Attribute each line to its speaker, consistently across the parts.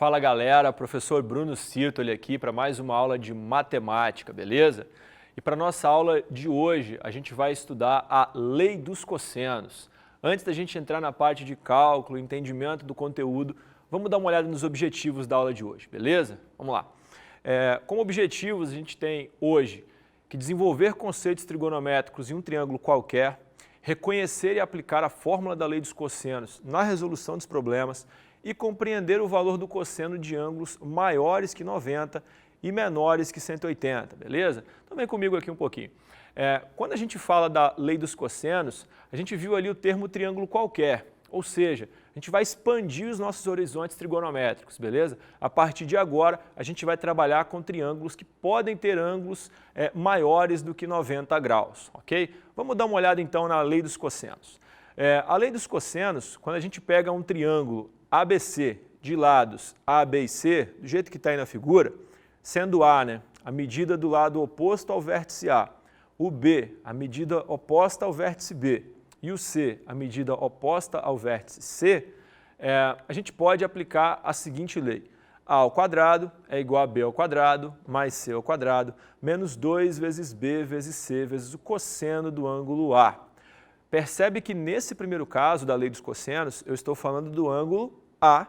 Speaker 1: Fala galera, professor Bruno Sirtoli aqui para mais uma aula de matemática, beleza? E para nossa aula de hoje a gente vai estudar a lei dos cossenos. Antes da gente entrar na parte de cálculo, entendimento do conteúdo, vamos dar uma olhada nos objetivos da aula de hoje, beleza? Vamos lá. Como objetivos a gente tem hoje que desenvolver conceitos trigonométricos em um triângulo qualquer, reconhecer e aplicar a fórmula da lei dos cossenos na resolução dos problemas e compreender o valor do cosseno de ângulos maiores que 90 e menores que 180, beleza? Então vem comigo aqui um pouquinho. Quando a gente fala da lei dos cossenos, a gente viu ali o termo triângulo qualquer, ou seja, a gente vai expandir os nossos horizontes trigonométricos, beleza? A partir de agora, a gente vai trabalhar com triângulos que podem ter ângulos maiores do que 90 graus, ok? Vamos dar uma olhada então na lei dos cossenos. A lei dos cossenos, quando a gente pega um triângulo ABC de lados A, B e C, do jeito que está aí na figura, sendo A, a medida do lado oposto ao vértice A, o B, a medida oposta ao vértice B, e o C, a medida oposta ao vértice C, a gente pode aplicar a seguinte lei. A ao quadrado é igual a B ao quadrado mais C ao quadrado menos 2 vezes B vezes C vezes o cosseno do ângulo A. Percebe que nesse primeiro caso da lei dos cossenos, eu estou falando do ângulo A,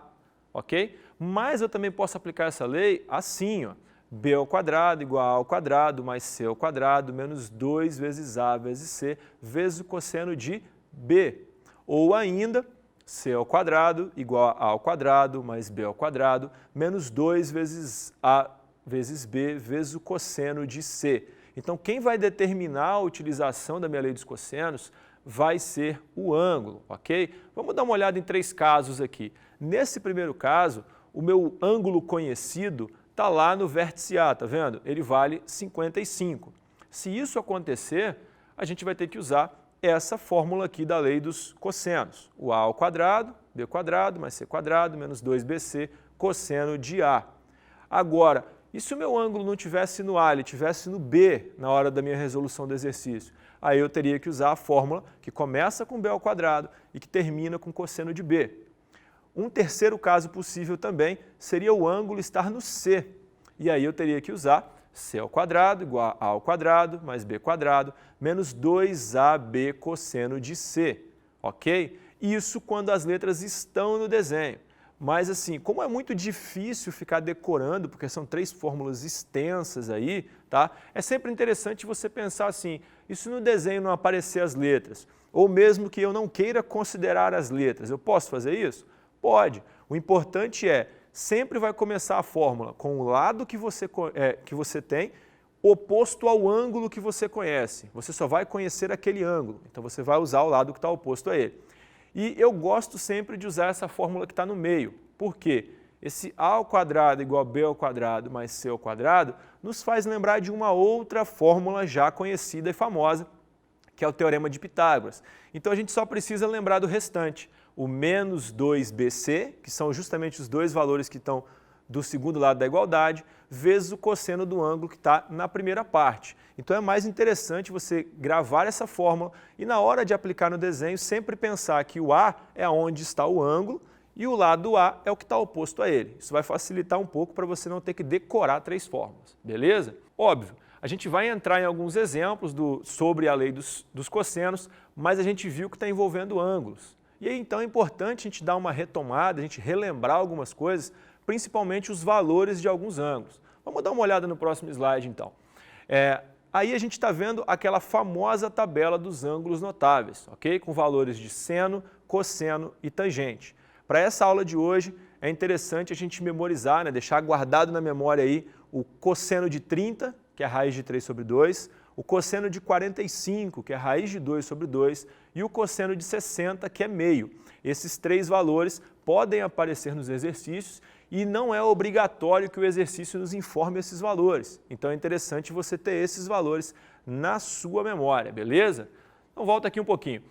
Speaker 1: ok? Mas eu também posso aplicar essa lei assim, ó. B ao quadrado igual a ao quadrado mais C ao quadrado menos 2 vezes A vezes C vezes o cosseno de B. Ou ainda, C ao quadrado igual a ao quadrado mais B ao quadrado menos 2 vezes A vezes B vezes o cosseno de C. Então, quem vai determinar a utilização da minha lei dos cossenos vai ser o ângulo, ok? Vamos dar uma olhada em 3 casos aqui. Nesse primeiro caso, o meu ângulo conhecido está lá no vértice A, tá vendo? Ele vale 55. Se isso acontecer, a gente vai ter que usar essa fórmula aqui da lei dos cossenos. O A ao quadrado, B quadrado mais C quadrado menos 2BC cosseno de A. Agora, e se o meu ângulo não estivesse no A, ele estivesse no B na hora da minha resolução do exercício? Aí eu teria que usar a fórmula que começa com B ao quadrado e que termina com cosseno de B. Um terceiro caso possível também seria o ângulo estar no C. E aí eu teria que usar C ao quadrado igual a ao quadrado mais B quadrado menos 2AB cosseno de C, ok? Isso quando as letras estão no desenho. Mas assim, como é muito difícil ficar decorando, porque são 3 fórmulas extensas aí, tá? É sempre interessante você pensar assim, e se no desenho não aparecer as letras? Ou mesmo que eu não queira considerar as letras, eu posso fazer isso? Pode. O importante sempre vai começar a fórmula com o lado que você tem oposto ao ângulo que você conhece. Você só vai conhecer aquele ângulo, então você vai usar o lado que está oposto a ele. E eu gosto sempre de usar essa fórmula que está no meio. Por quê? Esse A ao quadrado igual a B ao quadrado mais C ao quadrado nos faz lembrar de uma outra fórmula já conhecida e famosa, que é o Teorema de Pitágoras. Então a gente só precisa lembrar do restante. O menos 2BC, que são justamente os 2 valores que estão do segundo lado da igualdade, vezes o cosseno do ângulo que está na primeira parte. Então é mais interessante você gravar essa fórmula e na hora de aplicar no desenho sempre pensar que o A é onde está o ângulo e o lado do A é o que está oposto a ele. Isso vai facilitar um pouco para você não ter que decorar 3 fórmulas, beleza? Óbvio, a gente vai entrar em alguns exemplos sobre a lei dos cossenos, mas a gente viu que está envolvendo ângulos. E aí, então é importante a gente dar uma retomada, a gente relembrar algumas coisas, principalmente os valores de alguns ângulos. Vamos dar uma olhada no próximo slide, então. Aí a gente está vendo aquela famosa tabela dos ângulos notáveis, ok? Com valores de seno, cosseno e tangente. Para essa aula de hoje, é interessante a gente memorizar, deixar guardado na memória aí o cosseno de 30, que é a raiz de 3 sobre 2, o cosseno de 45, que é a raiz de 2 sobre 2, e o cosseno de 60, que é meio. Esses 3 valores podem aparecer nos exercícios e não é obrigatório que o exercício nos informe esses valores. Então é interessante você ter esses valores na sua memória, beleza? Então volta aqui um pouquinho.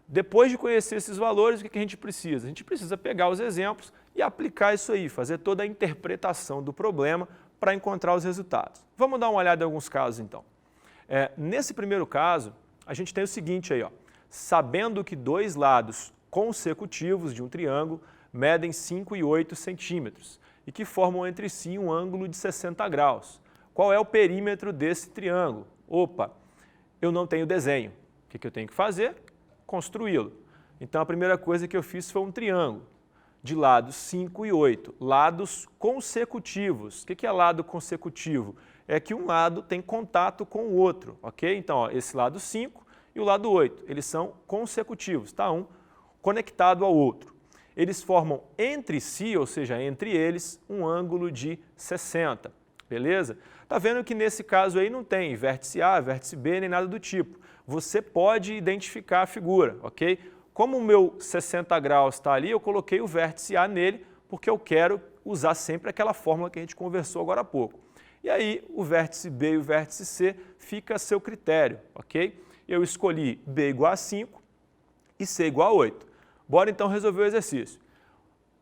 Speaker 1: Depois de conhecer esses valores, o que a gente precisa? A gente precisa pegar os exemplos e aplicar isso aí, fazer toda a interpretação do problema para encontrar os resultados. Vamos dar uma olhada em alguns casos, então. Nesse primeiro caso, a gente tem o seguinte aí, ó. Sabendo que 2 lados consecutivos de um triângulo medem 5 e 8 centímetros e que formam entre si um ângulo de 60 graus. Qual é o perímetro desse triângulo? Opa, eu não tenho desenho. O que eu tenho que fazer? Construí-lo. Então, a primeira coisa que eu fiz foi um triângulo de lados 5 e 8, lados consecutivos. O que é lado consecutivo? É que um lado tem contato com o outro, ok? Então, ó, esse lado 5 e o lado 8, eles são consecutivos, tá? Um conectado ao outro. Eles formam entre si, ou seja, entre eles, um ângulo de 60, beleza? Tá vendo que nesse caso aí não tem vértice A, vértice B, nem nada do tipo. Você pode identificar a figura, ok? Como o meu 60 graus está ali, eu coloquei o vértice A nele, porque eu quero usar sempre aquela fórmula que a gente conversou agora há pouco. E aí, o vértice B e o vértice C fica a seu critério, ok? Eu escolhi B igual a 5 e C igual a 8. Bora então resolver o exercício.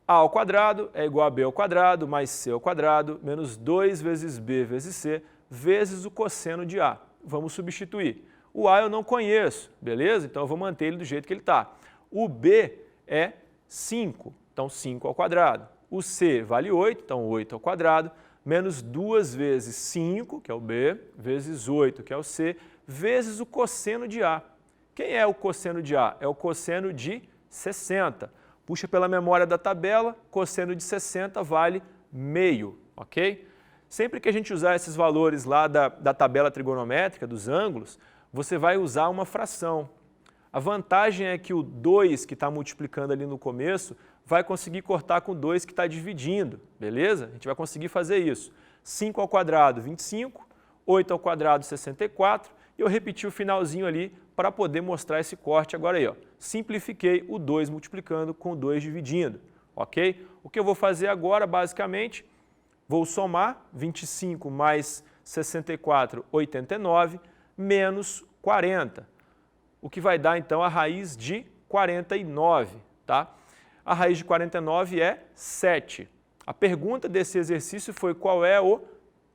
Speaker 1: A ao quadrado é igual a B ao quadrado mais C ao quadrado menos 2 vezes B vezes C vezes o cosseno de A. Vamos substituir. O A eu não conheço, beleza? Então eu vou manter ele do jeito que ele está. O B é 5, então 5 ao quadrado. O C vale 8, então 8 ao quadrado, menos 2 vezes 5, que é o B, vezes 8, que é o C, vezes o cosseno de A. Quem é o cosseno de A? É o cosseno de 60. Puxa pela memória da tabela, cosseno de 60 vale meio, ok? Sempre que a gente usar esses valores lá da tabela trigonométrica, dos ângulos, você vai usar uma fração. A vantagem é que o 2 que está multiplicando ali no começo vai conseguir cortar com o 2 que está dividindo, beleza? A gente vai conseguir fazer isso. 5 ao quadrado, 25, 8 ao quadrado, 64, e eu repeti o finalzinho ali para poder mostrar esse corte agora aí, ó. Simplifiquei o 2 multiplicando com o 2 dividindo, ok? O que eu vou fazer agora, basicamente, vou somar 25 mais 64, 89, menos 40, o que vai dar então a raiz de 49, tá? A raiz de 49 é 7. A pergunta desse exercício foi qual é o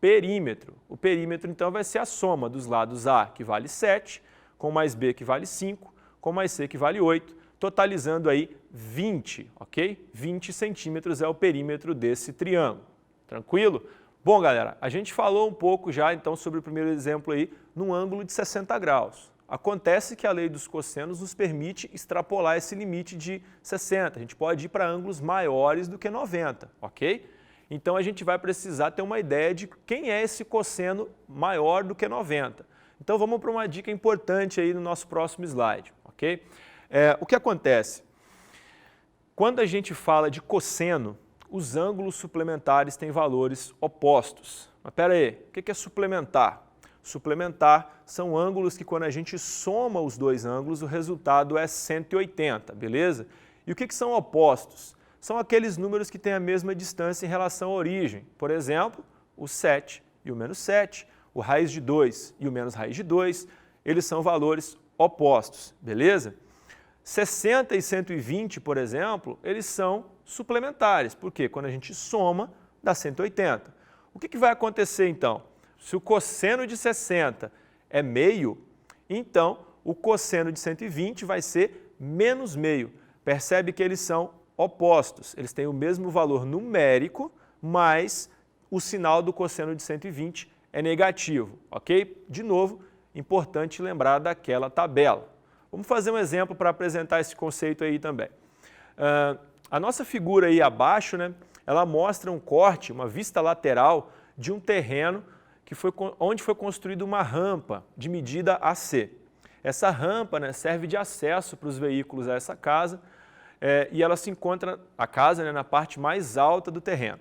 Speaker 1: perímetro. O perímetro então vai ser a soma dos lados A, que vale 7, com mais B, que vale 5, com mais C, que vale 8, totalizando aí 20, ok? 20 centímetros é o perímetro desse triângulo. Tranquilo? Bom, galera, a gente falou um pouco já então sobre o primeiro exemplo aí num ângulo de 60 graus. Acontece que a lei dos cossenos nos permite extrapolar esse limite de 60. A gente pode ir para ângulos maiores do que 90, ok? Então a gente vai precisar ter uma ideia de quem é esse cosseno maior do que 90. Então vamos para uma dica importante aí no nosso próximo slide, ok? O que acontece? Quando a gente fala de cosseno, os ângulos suplementares têm valores opostos. Mas espera aí, o que é suplementar? Suplementar são ângulos que quando a gente soma os dois ângulos, o resultado é 180, beleza? E o que são opostos? São aqueles números que têm a mesma distância em relação à origem. Por exemplo, o 7 e o menos 7, o raiz de 2 e o menos raiz de 2, eles são valores opostos, beleza? 60 e 120, por exemplo, eles são suplementares, porque quando a gente soma, dá 180. O que vai acontecer então? Se o cosseno de 60 é meio, então o cosseno de 120 vai ser menos meio. Percebe que eles são opostos, eles têm o mesmo valor numérico, mas o sinal do cosseno de 120 é negativo, ok? De novo, importante lembrar daquela tabela. Vamos fazer um exemplo para apresentar esse conceito aí também. A nossa figura aí abaixo, né, ela mostra um corte, uma vista lateral de um terreno onde foi construída uma rampa de medida AC. Essa rampa, né, serve de acesso para os veículos a essa casa e ela se encontra, a casa, né, na parte mais alta do terreno.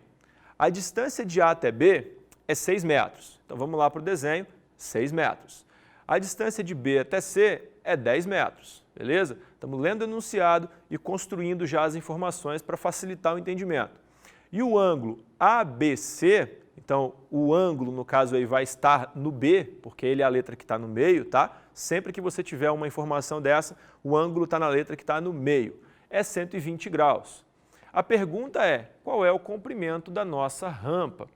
Speaker 1: A distância de A até B é 6 metros. Então vamos lá para o desenho, 6 metros. A distância de B até C é 10 metros, beleza? Estamos lendo o enunciado e construindo já as informações para facilitar o entendimento. E o ângulo ABC, então o ângulo no caso aí vai estar no B, porque ele é a letra que está no meio, tá? Sempre que você tiver uma informação dessa, o ângulo está na letra que está no meio. É 120 graus. A pergunta é, qual é o comprimento da nossa rampa?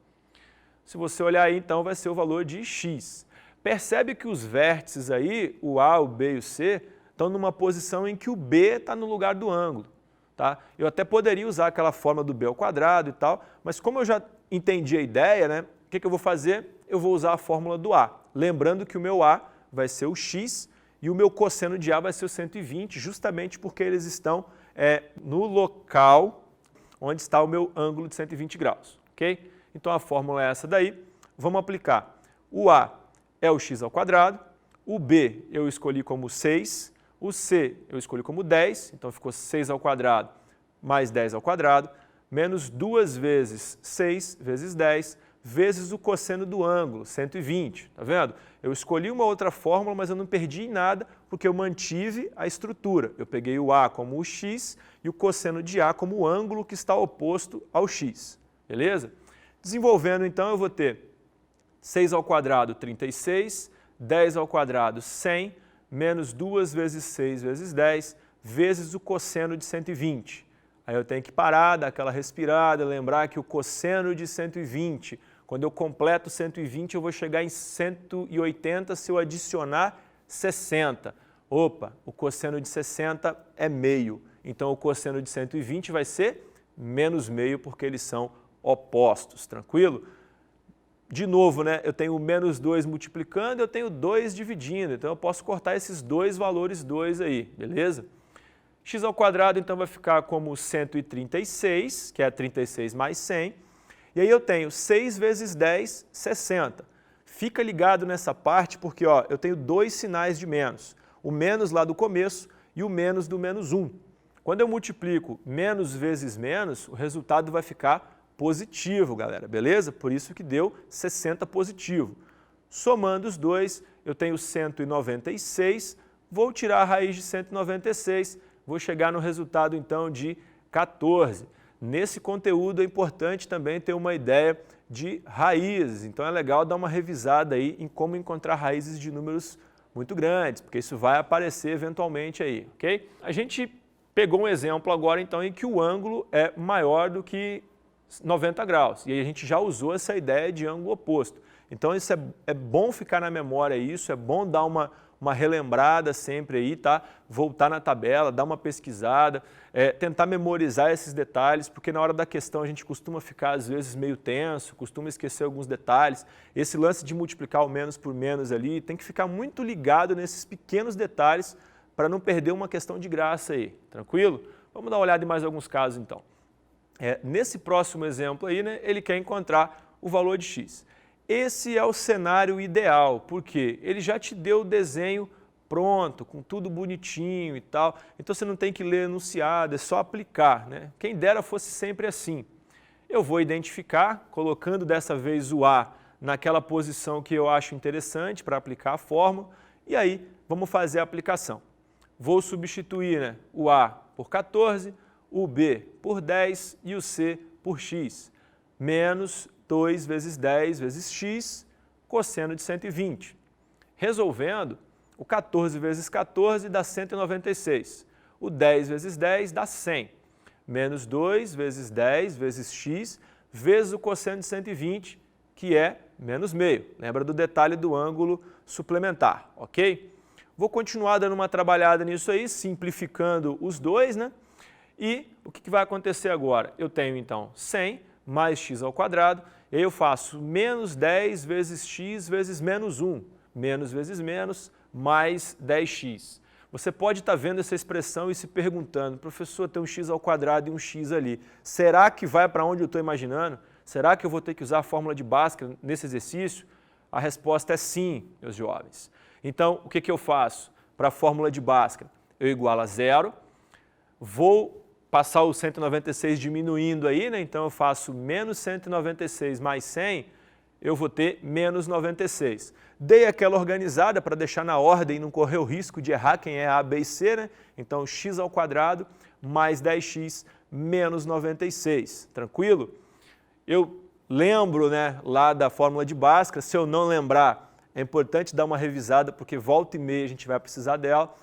Speaker 1: Se você olhar aí, então, vai ser o valor de x. Percebe que os vértices aí, o A, o B e o C, estão numa posição em que o B está no lugar do ângulo. tá? Eu até poderia usar aquela fórmula do b ao quadrado e tal, mas como eu já entendi a ideia, né, o que eu vou fazer? Eu vou usar a fórmula do a. Lembrando que o meu a vai ser o x e o meu cosseno de a vai ser o 120, justamente porque eles estão no local onde está o meu ângulo de 120 graus, ok? Então a fórmula é essa daí. Vamos aplicar. O a é o x ao quadrado, o b eu escolhi como 6, o c eu escolhi como 10, então ficou 6 ao quadrado mais 10 ao quadrado, menos 2 vezes 6 vezes 10, vezes o cosseno do ângulo, 120, tá vendo? Eu escolhi uma outra fórmula, mas eu não perdi em nada, porque eu mantive a estrutura. Eu peguei o a como o x e o cosseno de a como o ângulo que está oposto ao x, beleza? Desenvolvendo, então, eu vou ter 6 ao quadrado, 36, 10 ao quadrado, 100, menos 2 vezes 6 vezes 10, vezes o cosseno de 120. Aí eu tenho que parar, dar aquela respirada, lembrar que o cosseno de 120, quando eu completo 120, eu vou chegar em 180 se eu adicionar 60. Opa, o cosseno de 60 é meio, então o cosseno de 120 vai ser menos meio, porque eles são opostos, tranquilo? De novo, né, eu tenho menos 2 multiplicando, eu tenho 2 dividindo, então eu posso cortar esses dois valores 2 aí, beleza? X ao quadrado, então, vai ficar como 136, que é 36 mais 100, e aí eu tenho 6 vezes 10, 60. Fica ligado nessa parte porque ó, eu tenho dois sinais de menos, o menos lá do começo e o menos do menos 1. Quando eu multiplico menos vezes menos, o resultado vai ficar positivo, galera, beleza? Por isso que deu 60 positivo. Somando os dois, eu tenho 196, vou tirar a raiz de 196, vou chegar no resultado então de 14. Nesse conteúdo é importante também ter uma ideia de raízes, então é legal dar uma revisada aí em como encontrar raízes de números muito grandes, porque isso vai aparecer eventualmente aí, ok? A gente pegou um exemplo agora então em que o ângulo é maior do que 90 graus, e aí a gente já usou essa ideia de ângulo oposto. Então isso é bom ficar na memória isso, é bom dar uma relembrada sempre aí, tá? Voltar na tabela, dar uma pesquisada, tentar memorizar esses detalhes, porque na hora da questão a gente costuma ficar às vezes meio tenso, costuma esquecer alguns detalhes. Esse lance de multiplicar o menos por menos ali, tem que ficar muito ligado nesses pequenos detalhes para não perder uma questão de graça aí, tranquilo? Vamos dar uma olhada em mais alguns casos então. Nesse próximo exemplo aí, né, ele quer encontrar o valor de x. Esse é o cenário ideal, porque ele já te deu o desenho pronto, com tudo bonitinho e tal, então você não tem que ler enunciado, é só aplicar, né? Quem dera fosse sempre assim. Eu vou identificar, colocando dessa vez o a naquela posição que eu acho interessante para aplicar a fórmula, e aí vamos fazer a aplicação. Vou substituir, né, o a por 14, o b por 10 e o c por x, menos 2 vezes 10 vezes x, cosseno de 120. Resolvendo, o 14 vezes 14 dá 196, o 10 vezes 10 dá 100, menos 2 vezes 10 vezes x, vezes o cosseno de 120, que é menos meio. Lembra do detalhe do ângulo suplementar, ok? Vou continuar dando uma trabalhada nisso aí, simplificando os dois, né? E o que vai acontecer agora? Eu tenho então 100 mais x ao quadrado, e aí eu faço menos 10 vezes x vezes menos 1, menos vezes menos, mais 10x. Você pode estar vendo essa expressão e se perguntando, professor, tem um x ao quadrado e um x ali, será que vai para onde eu estou imaginando? Será que eu vou ter que usar a fórmula de Bhaskara nesse exercício? A resposta é sim, meus jovens. Então, o que eu faço para a fórmula de Bhaskara? Eu igualo a zero, vou passar o 196 diminuindo aí, né? Então eu faço menos 196 mais 100, eu vou ter menos 96. Dei aquela organizada para deixar na ordem e não correr o risco de errar quem é A, B e C, né? Então x ao quadrado mais 10x menos 96, tranquilo? Eu lembro, né, lá da fórmula de Bhaskara, se eu não lembrar, é importante dar uma revisada porque volta e meia a gente vai precisar dela.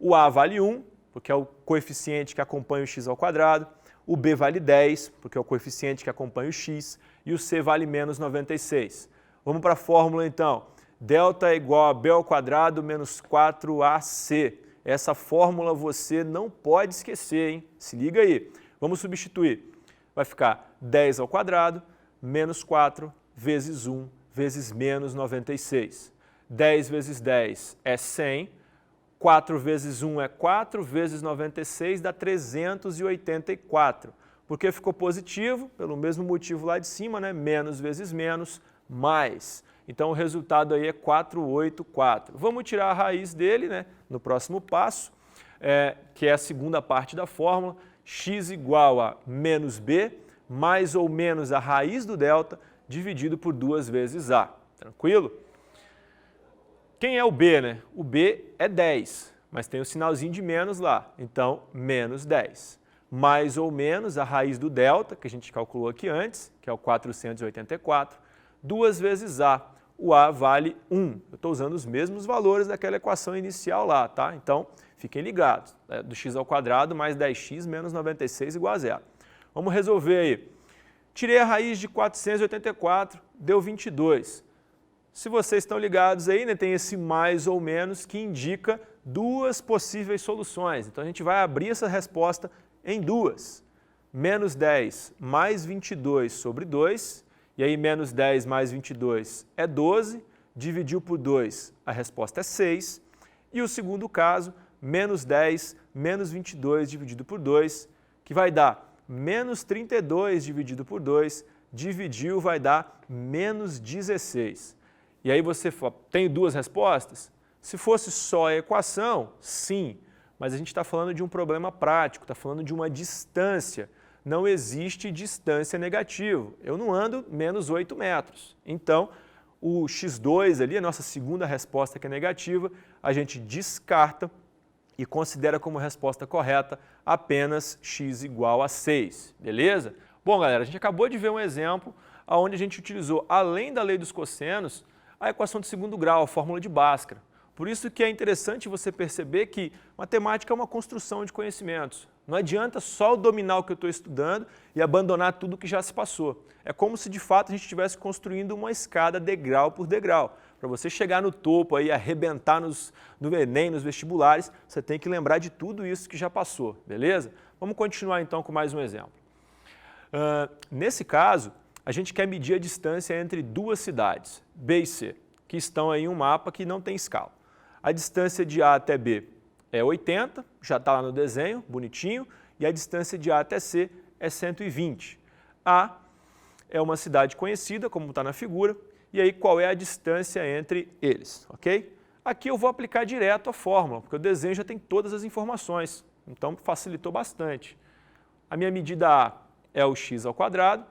Speaker 1: O A vale 1, porque é o coeficiente que acompanha o x ao quadrado, o b vale 10, porque é o coeficiente que acompanha o x, e o c vale menos 96. Vamos para a fórmula então. Delta é igual a b ao quadrado menos 4ac. Essa fórmula você não pode esquecer, hein? Se liga aí. Vamos substituir. Vai ficar 10 ao quadrado menos 4 vezes 1 vezes menos 96. 10 vezes 10 é 100. 4 vezes 1 é 4, vezes 96 dá 384. Porque ficou positivo, pelo mesmo motivo lá de cima, né? Menos vezes menos, mais. Então o resultado aí é 484. Vamos tirar a raiz dele, né? No próximo passo, que é a segunda parte da fórmula, x igual a menos b, mais ou menos a raiz do delta, dividido por 2 vezes a. Tranquilo? Quem é o b, né? O b é 10, mas tem o sinalzinho de menos lá, então menos 10. Mais ou menos a raiz do delta, que a gente calculou aqui antes, que é o 484, 2 vezes a. O a vale 1. Eu estou usando os mesmos valores daquela equação inicial lá, tá? Então, fiquem ligados. Do x ao quadrado mais 10x menos 96 igual a 0. Vamos resolver aí. Tirei a raiz de 484, deu 22. Se vocês estão ligados aí, né, tem esse mais ou menos que indica duas possíveis soluções. Então, a gente vai abrir essa resposta em duas. Menos 10 mais 22 sobre 2, e aí menos 10 mais 22 é 12, dividiu por 2, a resposta é 6. E o segundo caso, menos 10 menos 22 dividido por 2, que vai dar menos 32 dividido por 2, dividiu vai dar menos 16. E aí você fala, tem duas respostas? Se fosse só a equação, sim, mas a gente está falando de um problema prático, está falando de uma distância. Não existe distância negativa. Eu não ando menos 8 metros. Então, o x2 ali, a nossa segunda resposta que é negativa, a gente descarta e considera como resposta correta apenas x igual a 6. Beleza? Bom, galera, a gente acabou de ver um exemplo onde a gente utilizou, além da lei dos cossenos, a equação de segundo grau, a fórmula de Bhaskara. Por isso que é interessante você perceber que matemática é uma construção de conhecimentos. Não adianta só dominar o que eu estou estudando e abandonar tudo que já se passou. É como se de fato a gente estivesse construindo uma escada degrau por degrau. Para você chegar no topo e arrebentar no Enem, nos vestibulares, você tem que lembrar de tudo isso que já passou, beleza? Vamos continuar então com mais um exemplo. Nesse caso, a gente quer medir a distância entre duas cidades, B e C, que estão aí em um mapa que não tem escala. A distância de A até B é 80, já está lá no desenho, bonitinho, e a distância de A até C é 120. A é uma cidade conhecida, como está na figura, e aí qual é a distância entre eles, ok? Aqui eu vou aplicar direto a fórmula, porque o desenho já tem todas as informações, então facilitou bastante. A minha medida A é o x ao quadrado,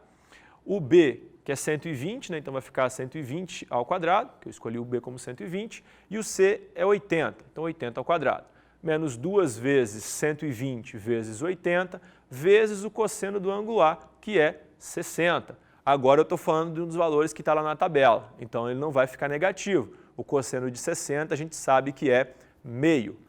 Speaker 1: o B, que é 120, né? Então vai ficar 120 ao quadrado, que eu escolhi o B como 120, e o C é 80, então 80 ao quadrado. Menos 2 vezes 120 vezes 80, vezes o cosseno do ângulo A, que é 60. Agora eu estou falando de um dos valores que está lá na tabela, então ele não vai ficar negativo. O cosseno de 60 a gente sabe que é meio.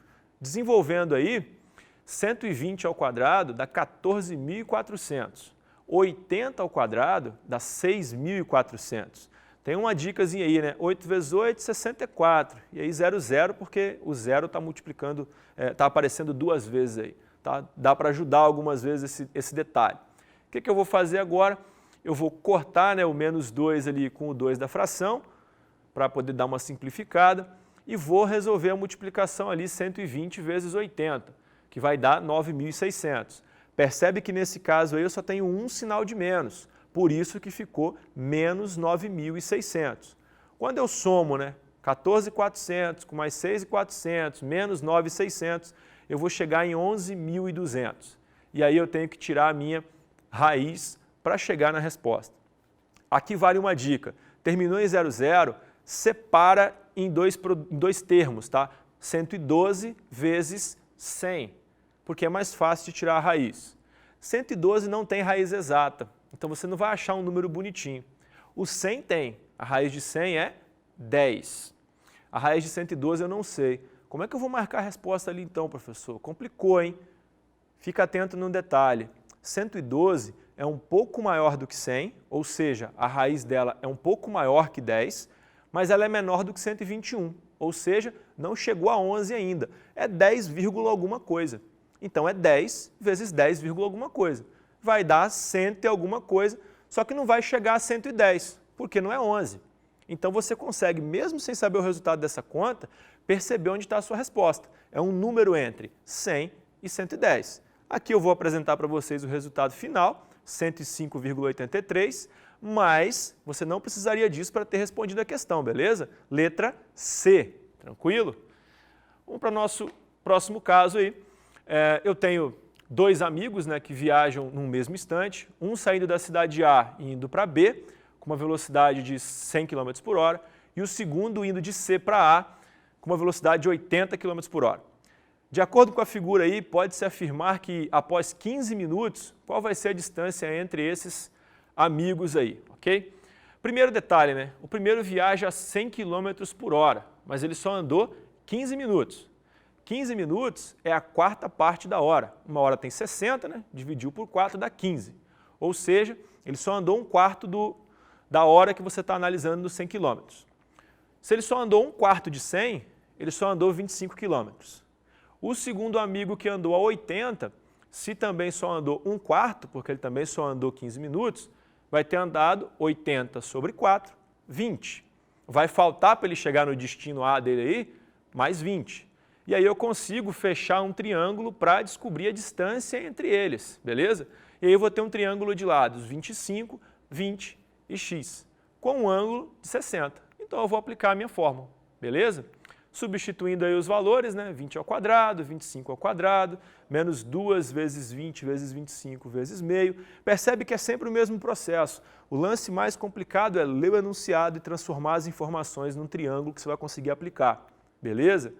Speaker 1: Desenvolvendo aí, 120 ao quadrado dá 14.400. 80 ao quadrado dá 6.400. Tem uma dicasinha aí, né? 8 vezes 8, 64. E aí 0, 0, porque o zero está multiplicando, está aparecendo duas vezes aí. Tá? Dá para ajudar algumas vezes esse detalhe. O que eu vou fazer agora? Eu vou cortar, né, o menos 2 ali com o 2 da fração, para poder dar uma simplificada, e vou resolver a multiplicação ali 120 vezes 80, que vai dar 9.600. Percebe que nesse caso aí eu só tenho um sinal de menos, por isso que ficou menos 9.600. Quando eu somo, né, 14.400 com mais 6.400 menos 9.600, eu vou chegar em 11.200. E aí eu tenho que tirar a minha raiz para chegar na resposta. Aqui vale uma dica. Terminou em 00, separa em dois termos, tá? 112 vezes 100, porque é mais fácil de tirar a raiz. 112 não tem raiz exata, então você não vai achar um número bonitinho. O 100 tem, a raiz de 100 é 10. A raiz de 112 eu não sei. Como é que eu vou marcar a resposta ali então, professor? Complicou, hein? Fica atento num detalhe. 112 é um pouco maior do que 100, ou seja, a raiz dela é um pouco maior que 10, mas ela é menor do que 121, ou seja, não chegou a 11 ainda, é 10, alguma coisa. Então é 10 vezes 10, alguma coisa. Vai dar 100 e alguma coisa, só que não vai chegar a 110, porque não é 11. Então você consegue, mesmo sem saber o resultado dessa conta, perceber onde está a sua resposta. É um número entre 100 e 110. Aqui eu vou apresentar para vocês o resultado final, 105,83, mas você não precisaria disso para ter respondido a questão, beleza? Letra C, tranquilo? Vamos para o nosso próximo caso aí. Eu tenho dois amigos, né, que viajam no mesmo instante, um saindo da cidade A e indo para B, com uma velocidade de 100 km por hora, e o segundo indo de C para A, com uma velocidade de 80 km por hora. De acordo com a figura aí, pode-se afirmar que após 15 minutos, qual vai ser a distância entre esses amigos aí, ok? Primeiro detalhe, né? O primeiro viaja a 100 km por hora, mas ele só andou 15 minutos. 15 minutos é a quarta parte da hora. Uma hora tem 60, né? Dividiu por 4 dá 15. Ou seja, ele só andou um quarto da hora que você está analisando nos 100 km. Se ele só andou um quarto de 100, ele só andou 25 km. O segundo amigo que andou a 80, se também só andou um quarto, porque ele também só andou 15 minutos, vai ter andado 80 sobre 4, 20. Vai faltar para ele chegar no destino A dele aí, mais 20. E aí eu consigo fechar um triângulo para descobrir a distância entre eles, beleza? E aí eu vou ter um triângulo de lados 25, 20 e x, com um ângulo de 60. Então eu vou aplicar a minha fórmula, beleza? Substituindo aí os valores, né? 20 ao quadrado, 25 ao quadrado, menos 2 vezes 20 vezes 25 vezes meio. Percebe que é sempre o mesmo processo. O lance mais complicado é ler o enunciado e transformar as informações num triângulo que você vai conseguir aplicar, beleza?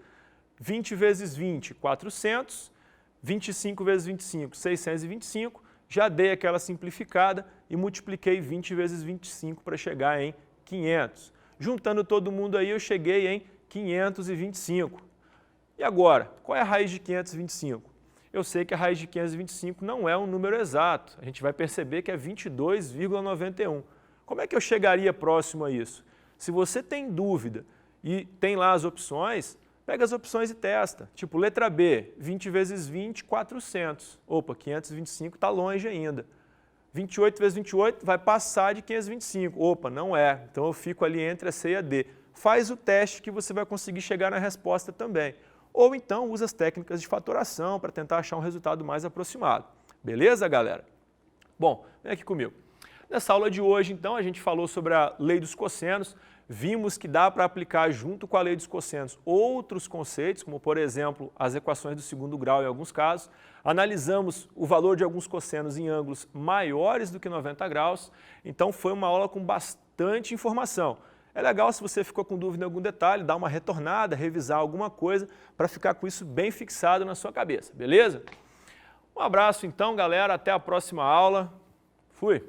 Speaker 1: 20 vezes 20, 400, 25 vezes 25, 625, já dei aquela simplificada e multipliquei 20 vezes 25 para chegar em 500. Juntando todo mundo aí, eu cheguei em 525. E agora, qual é a raiz de 525? Eu sei que a raiz de 525 não é um número exato. A gente vai perceber que é 22,91. Como é que eu chegaria próximo a isso? Se você tem dúvida e tem lá as opções, pega as opções e testa. Tipo, letra B, 20 vezes 20, 400. Opa, 525 está longe ainda. 28 vezes 28 vai passar de 525. Opa, não é. Então eu fico ali entre a C e a D. Faz o teste que você vai conseguir chegar na resposta também. Ou então usa as técnicas de fatoração para tentar achar um resultado mais aproximado. Beleza, galera? Bom, vem aqui comigo. Nessa aula de hoje, então, a gente falou sobre a lei dos cossenos, vimos que dá para aplicar junto com a lei dos cossenos outros conceitos, como, por exemplo, as equações do segundo grau em alguns casos. Analisamos o valor de alguns cossenos em ângulos maiores do que 90 graus, então foi uma aula com bastante informação. É legal se você ficou com dúvida em algum detalhe, dar uma retornada, revisar alguma coisa para ficar com isso bem fixado na sua cabeça, beleza? Um abraço então, galera, até a próxima aula. Fui!